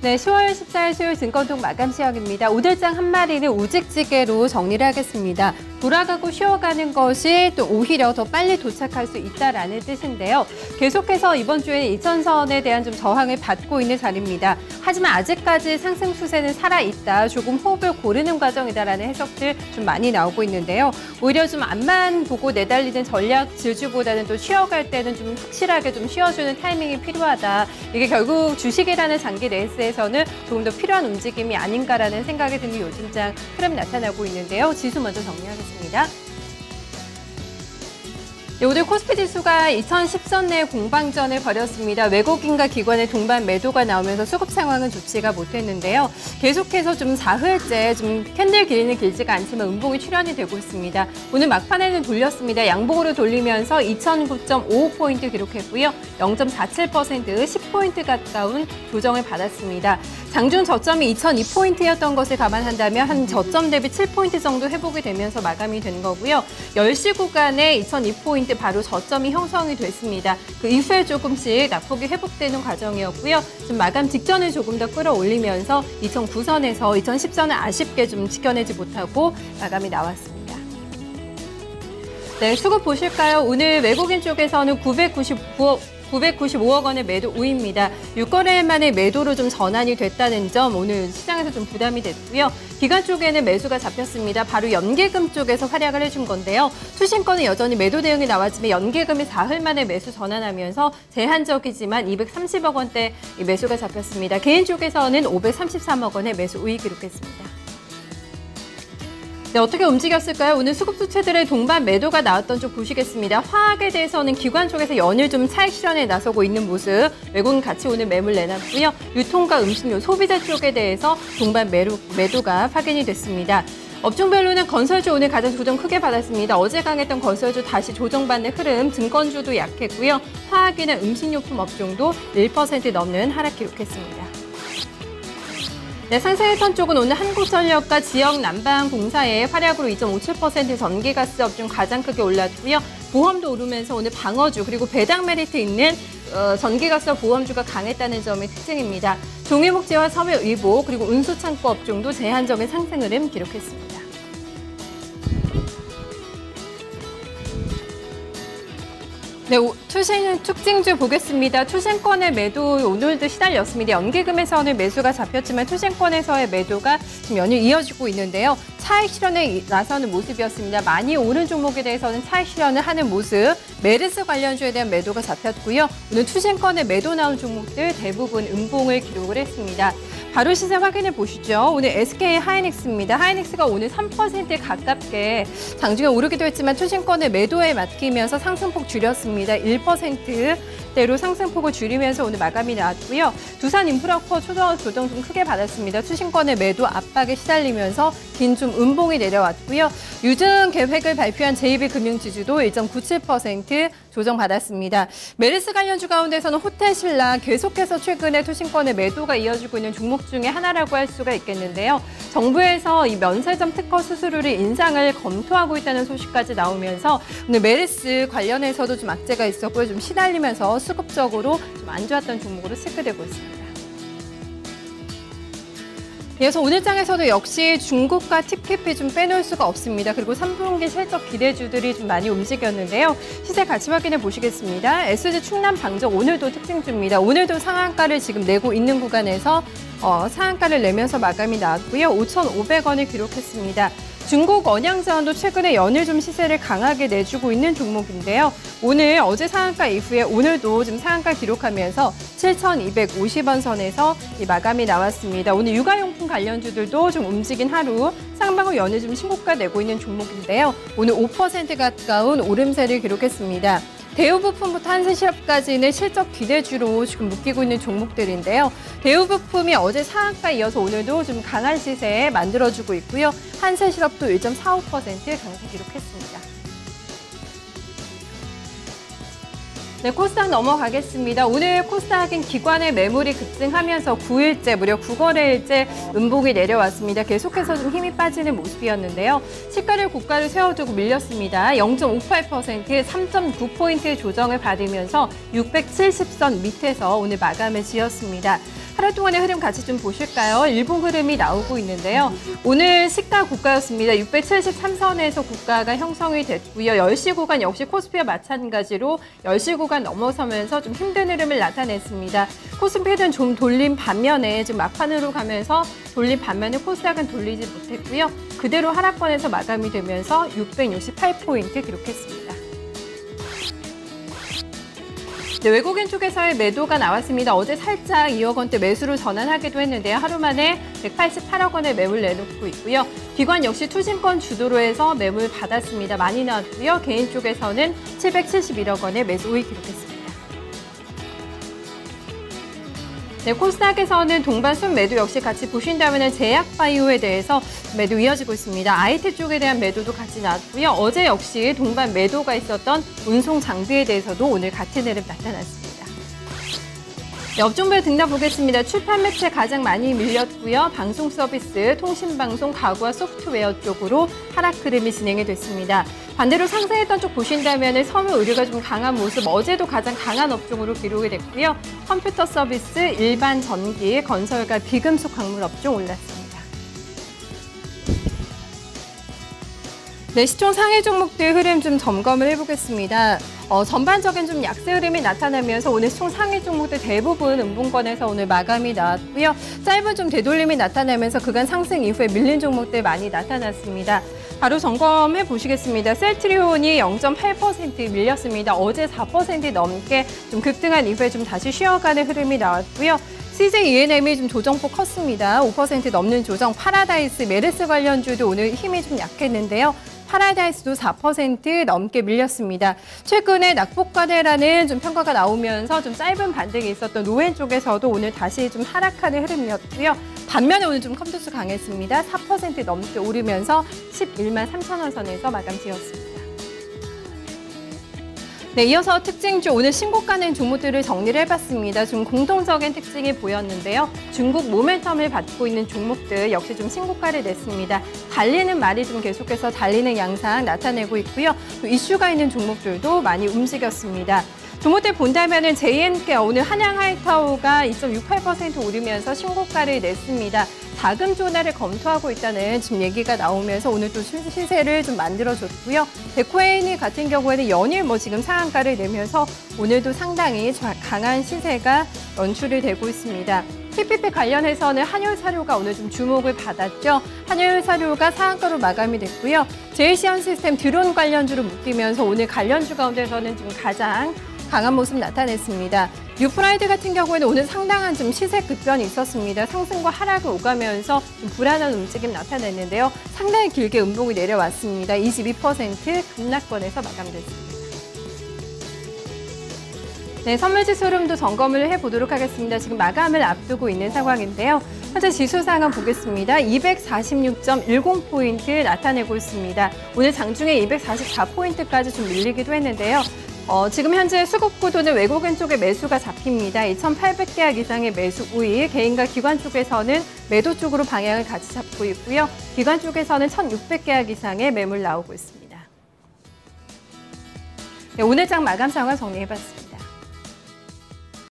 네, 10월 14일 수요일 증권통 마감 시황입니다. 오늘장 한 마리는 우직지게로 정리를 하겠습니다. 돌아가고 쉬어가는 것이 또 오히려 더 빨리 도착할 수 있다라는 뜻인데요. 계속해서 이번 주에는 이천선에 대한 좀 저항을 받고 있는 자리입니다. 하지만 아직까지 상승 추세는 살아있다. 조금 호흡을 고르는 과정이다라는 해석들 좀 많이 나오고 있는데요. 오히려 좀 앞만 보고 내달리는 전략 질주보다는 또 쉬어갈 때는 좀 확실하게 좀 쉬어주는 타이밍이 필요하다. 이게 결국 주식이라는 장기 레이스에서는 조금 더 필요한 움직임이 아닌가라는 생각이 드는 요즘장 흐름 나타나고 있는데요. 지수 먼저 정리하겠습니다. 네, 오늘 코스피 지수가 2010선 내 공방전을 벌였습니다. 외국인과 기관의 동반 매도가 나오면서 수급 상황은 좋지가 못했는데요. 계속해서 좀 사흘째 좀 캔들 길이는 길지가 않지만 음봉이 출현이 되고 있습니다. 오늘 막판에는 돌렸습니다. 양봉으로 돌리면서 2009.55포인트 기록했고요. 0.47% 10포인트 가까운 조정을 받았습니다. 장중 저점이 2002포인트였던 것을 감안한다면 한 저점 대비 7포인트 정도 회복이 되면서 마감이 된 거고요. 10시 구간에 2002포인트 바로 저점이 형성이 됐습니다. 그 이후에 조금씩 낙폭이 회복되는 과정이었고요. 좀 마감 직전을 조금 더 끌어올리면서 2009선에서 2010선을 아쉽게 좀 지켜내지 못하고 마감이 나왔습니다. 네, 수급 보실까요? 오늘 외국인 쪽에서는 995억 원의 매도 우위입니다. 6거래일 만에 매도로 좀 전환이 됐다는 점 오늘 시장에서 좀 부담이 됐고요. 기관 쪽에는 매수가 잡혔습니다. 바로 연계금 쪽에서 활약을 해준 건데요. 투신권은 여전히 매도 대응이 나왔지만 연계금이 4흘 만에 매수 전환하면서 제한적이지만 230억 원대 매수가 잡혔습니다. 개인 쪽에서는 533억 원의 매수 우위 기록했습니다. 네, 어떻게 움직였을까요? 오늘 수급 주체들의 동반 매도가 나왔던 쪽 보시겠습니다. 화학에 대해서는 기관 쪽에서 연일 좀 차익 실현에 나서고 있는 모습, 외국인 같이 오늘 매물 내놨고요. 유통과 음식료, 소비자 쪽에 대해서 동반 매도가 확인이 됐습니다. 업종별로는 건설주 오늘 가장 조정 크게 받았습니다. 어제 강했던 건설주 다시 조정받는 흐름, 증권주도 약했고요. 화학이나 음식료품 업종도 1% 넘는 하락 기록했습니다. 네, 상승했던 쪽은 오늘 한국전력과 지역난방공사의 활약으로 2.57% 전기가스 업종 가장 크게 올랐고요. 보험도 오르면서 오늘 방어주 그리고 배당 메리트 있는 전기가스와 보험주가 강했다는 점이 특징입니다. 종이목재와 섬유의복 그리고 운수창고 업종도 제한적인 상승 흐름 기록했습니다. 네, 투신 특징주 보겠습니다. 투신권의 매도 오늘도 시달렸습니다. 연계금에서는 매수가 잡혔지만 투신권에서의 매도가 지금 연일 이어지고 있는데요. 차익 실현에 나서는 모습이었습니다. 많이 오른 종목에 대해서는 차익 실현을 하는 모습. 메르스 관련주에 대한 매도가 잡혔고요. 오늘 투신권에 매도 나온 종목들 대부분 음봉을 기록을 했습니다. 바로 시세 확인해 보시죠. 오늘 SK 하이닉스입니다. 하이닉스가 오늘 3%에 가깝게 장중에 오르기도 했지만 투신권의 매도에 맡기면서 상승폭 줄였습니다. 1%대로 상승폭을 줄이면서 오늘 마감이 나왔고요. 두산 인프라코어 조정 좀 크게 받았습니다. 투신권의 매도 압박에 시달리면서 긴 좀 음봉이 내려왔고요. 유증 계획을 발표한 JB금융지주도 1.97% 조정받았습니다. 메르스 관련주 가운데서는 호텔신라 계속해서 최근에 투신권의 매도가 이어지고 있는 종목 중에 하나라고 할 수가 있겠는데요. 정부에서 이 면세점 특허 수수료를 인상을 검토하고 있다는 소식까지 나오면서 오늘 메르스 관련해서도 좀 악재가 있었고요. 좀 시달리면서 수급적으로 좀 안 좋았던 종목으로 체크되고 있습니다. 그래서 오늘 장에서도 역시 중국과 TPP 좀 빼놓을 수가 없습니다. 그리고 3분기 실적 기대주들이 좀 많이 움직였는데요. 시세 같이 확인해 보시겠습니다. SG 충남 방적 오늘도 특징주입니다. 오늘도 상한가를 지금 내고 있는 구간에서 상한가를 내면서 마감이 나왔고요. 5,500원을 기록했습니다. 중국 언양자원도 최근에 연일 좀 시세를 강하게 내주고 있는 종목인데요. 오늘 어제 상한가 이후에 오늘도 좀 상한가 기록하면서 7,250원 선에서 이 마감이 나왔습니다. 오늘 육아용품 관련주들도 좀 움직인 하루, 상방을 연일 좀 신고가 내고 있는 종목인데요. 오늘 5% 가까운 오름세를 기록했습니다. 대우부품부터 한세실업까지는 실적 기대주로 지금 묶이고 있는 종목들인데요. 대우부품이 어제 상한가 이어서 오늘도 좀 강한 시세 만들어주고 있고요. 한세실업도 1.45% 강세 기록했습니다. 네, 코스닥 넘어가겠습니다. 오늘 코스닥은 기관의 매물이 급증하면서 9일째, 무려 9거래일째 음봉이 내려왔습니다. 계속해서 좀 힘이 빠지는 모습이었는데요. 시가를 고가를 세워두고 밀렸습니다. 0.58%, 3.9포인트 조정을 받으면서 670선 밑에서 오늘 마감을 지었습니다. 하루 동안의 흐름 같이 좀 보실까요? 일봉 흐름이 나오고 있는데요. 오늘 시가 고가였습니다. 673선에서 고가가 형성이 됐고요. 10시 구간 역시 코스피와 마찬가지로 10시 구간 넘어서면서 좀 힘든 흐름을 나타냈습니다. 코스피는 좀 돌린 반면에 지금 막판으로 가면서 돌린 반면에 코스닥은 돌리지 못했고요. 그대로 하락권에서 마감이 되면서 668포인트 기록했습니다. 네, 외국인 쪽에서의 매도가 나왔습니다. 어제 살짝 2억 원대 매수로 전환하기도 했는데요. 하루 만에 188억 원의 매물 내놓고 있고요. 기관 역시 투신권 주도로 해서 매물 받았습니다. 많이 나왔고요. 개인 쪽에서는 771억 원의 매수 우익 기록했습니다. 네, 코스닥에서는 동반 순매도 역시 같이 보신다면 제약바이오에 대해서 매도 이어지고 있습니다. IT 쪽에 대한 매도도 같이 나왔고요. 어제 역시 동반 매도가 있었던 운송 장비에 대해서도 오늘 같은 흐름 나타났습니다. 네, 업종별 등락 보겠습니다. 출판 매체 가장 많이 밀렸고요. 방송 서비스, 통신방송, 가구와 소프트웨어 쪽으로 하락 흐름이 진행이 됐습니다. 반대로 상승했던 쪽 보신다면 섬유 의료가 좀 강한 모습, 어제도 가장 강한 업종으로 기록이 됐고요. 컴퓨터 서비스, 일반 전기, 건설과 비금속 광물 업종 올랐습니다. 네, 시총 상위 종목들 흐름 좀 점검을 해보겠습니다. 전반적인 좀 약세 흐름이 나타나면서 오늘 시총 상위 종목들 대부분 음봉권에서 오늘 마감이 나왔고요. 짧은 좀 되돌림이 나타나면서 그간 상승 이후에 밀린 종목들 많이 나타났습니다. 바로 점검해 보시겠습니다. 셀트리온이 0.8% 밀렸습니다. 어제 4% 넘게 좀 급등한 이후에 좀 다시 쉬어가는 흐름이 나왔고요. CJ ENM이 좀 조정폭 컸습니다. 5% 넘는 조정. 파라다이스, 메르스 관련주도 오늘 힘이 좀 약했는데요. 파라다이스도 4% 넘게 밀렸습니다. 최근에 낙폭과대라는 좀 평가가 나오면서 좀 짧은 반등이 있었던 노엔 쪽에서도 오늘 다시 좀 하락하는 흐름이었고요. 반면에 오늘 좀 컴투스 강했습니다. 4% 넘게 오르면서 11만 3천 원 선에서 마감 지었습니다. 네, 이어서 특징주 오늘 신고가는 종목들을 정리를 해봤습니다. 좀 공통적인 특징이 보였는데요. 중국 모멘텀을 받고 있는 종목들 역시 좀 신고가를 냈습니다. 달리는 말이 좀 계속해서 달리는 양상 나타내고 있고요. 또 이슈가 있는 종목들도 많이 움직였습니다. 종목들 본다면은 JNK 오늘 한양 하이타워가 2.68% 오르면서 신고가를 냈습니다. 자금 조달을 검토하고 있다는 지금 얘기가 나오면서 오늘 또 시세를 좀 만들어줬고요. 데코에이니 같은 경우에는 연일 지금 상한가를 내면서 오늘도 상당히 강한 시세가 연출이 되고 있습니다. PPP 관련해서는 한율사료가 오늘 좀 주목을 받았죠. 한율사료가 상한가로 마감이 됐고요. JC현시스템 드론 관련주로 묶이면서 오늘 관련주 가운데서는 지금 가장 강한 모습 나타냈습니다. 뉴프라이드 같은 경우에는 오늘 상당한 좀 시세 급변이 있었습니다. 상승과 하락을 오가면서 좀 불안한 움직임 나타냈는데요. 상당히 길게 음봉이 내려왔습니다. 22% 급락권에서 마감됐습니다. 네, 선물지수 흐름도 점검을 해보도록 하겠습니다. 지금 마감을 앞두고 있는 상황인데요. 현재 지수상은 보겠습니다. 246.10포인트 나타내고 있습니다. 오늘 장중에 244포인트까지 좀 밀리기도 했는데요. 지금 현재 수급 구도는 외국인 쪽에 매수가 잡힙니다. 2,800계약 이상의 매수 우위, 개인과 기관 쪽에서는 매도 쪽으로 방향을 같이 잡고 있고요. 기관 쪽에서는 1,600계약 이상의 매물 나오고 있습니다. 네, 오늘 장 마감 상황 정리해봤습니다.